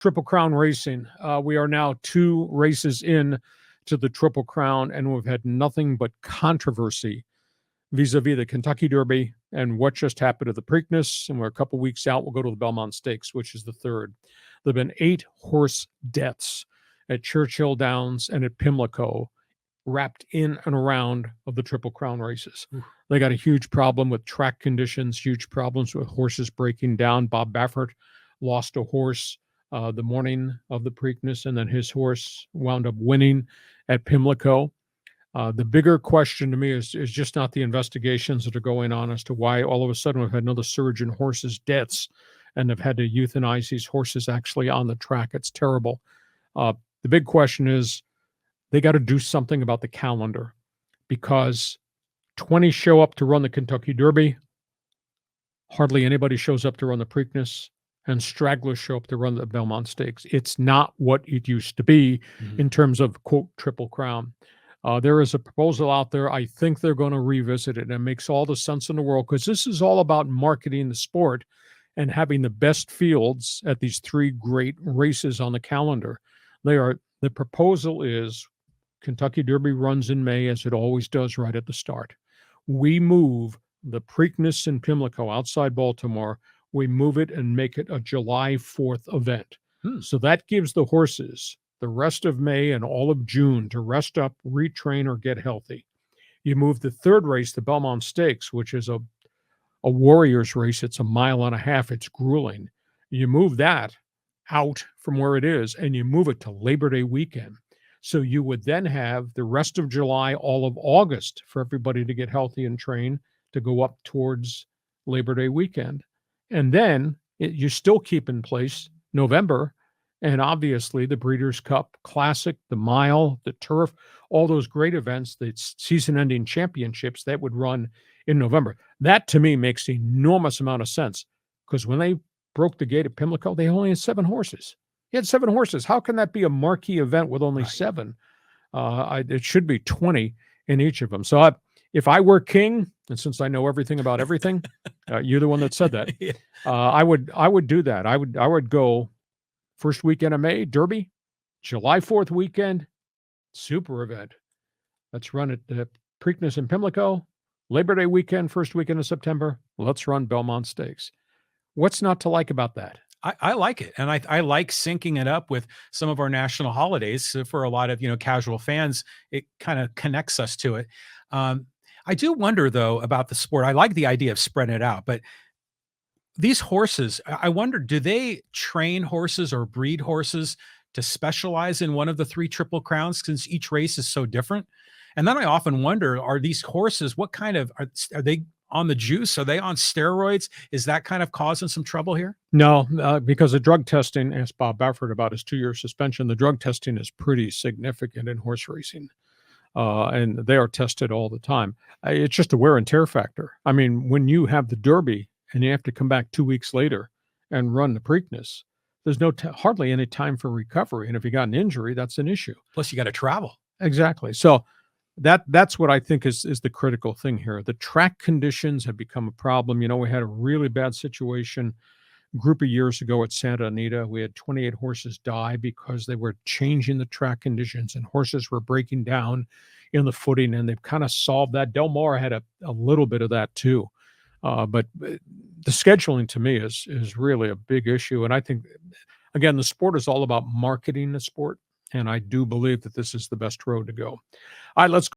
Triple Crown racing. We are now 2 races in to the Triple Crown, and we've had nothing but controversy vis-a-vis the Kentucky Derby and what just happened to the Preakness. And we're a couple weeks out. We'll go to the Belmont Stakes, which is the 3rd. There have been 8 horse deaths at Churchill Downs and at Pimlico, wrapped in and around of the Triple Crown races. They got a huge problem with track conditions, huge problems with horses breaking down. Bob Baffert lost a horse the morning of the Preakness, and then his horse wound up winning at Pimlico. The bigger question to me is just not the investigations that are going on as to why all of a sudden we've had another surge in horses' deaths and have had to euthanize these horses actually on the track. It's terrible. The big question is they got to do something about the calendar, because 20 show up to run the Kentucky Derby. Hardly anybody shows up to run the Preakness, and stragglers show up to run the Belmont Stakes. It's not what it used to be in terms of, quote, Triple Crown. There is a proposal out there. I think they're going to revisit it, and it makes all the sense in the world, because this is all about marketing the sport and having the best fields at these 3 great races on the calendar. The proposal is Kentucky Derby runs in May, as it always does right at the start. We move the Preakness in Pimlico outside Baltimore. We move it and make it a July 4th event. So that gives the horses the rest of May and all of June to rest up, retrain, or get healthy. You move the 3rd race, the Belmont Stakes, which is a warrior's race. It's 1.5 miles. It's grueling. You move that out from where it is, and you move it to Labor Day weekend. So you would then have the rest of July, all of August, for everybody to get healthy and train to go up towards Labor Day weekend. And then you still keep in place November, and obviously the Breeders' Cup Classic, the Mile, the Turf, all those great events, the season-ending championships that would run in November. That, to me, makes an enormous amount of sense, because when they broke the gate at Pimlico, they only had 7 horses. He had 7 horses. How can that be a marquee event with only 7? It should be 20 in each of them. So if I were king, and since I know everything about everything, you're the one that said that. I would do that. I would go first weekend of May, Derby, July 4th weekend, super event. Let's run it at Preakness in Pimlico, Labor Day weekend, first weekend of September. Let's run Belmont Stakes. What's not to like about that? I like it. And I like syncing it up with some of our national holidays. So for a lot of, casual fans, it kind of connects us to it. I do wonder, though, about the sport. I like the idea of spreading it out, but these horses, I wonder, do they train horses or breed horses to specialize in one of the 3 Triple Crowns, since each race is so different? And then I often wonder, are these horses, what kind of, are they on the juice? Are they on steroids? Is that kind of causing some trouble here? No, because the drug testing, asked Bob Baffert about his 2-year suspension, the drug testing is pretty significant in horse racing. And they are tested all the time. It's just a wear and tear factor. I mean, when you have the Derby and you have to come back 2 weeks later and run the Preakness, there's hardly any time for recovery. And if you got an injury, that's an issue. Plus, you got to travel. Exactly. So that's what I think is the critical thing here. The track conditions have become a problem. We had a really bad situation a group of years ago at Santa Anita. We had 28 horses die because they were changing the track conditions and horses were breaking down in the footing, and they've kind of solved that. Del Mar had a little bit of that too. But the scheduling, to me, is really a big issue. And I think, again, the sport is all about marketing the sport. And I do believe that this is the best road to go. All right, let's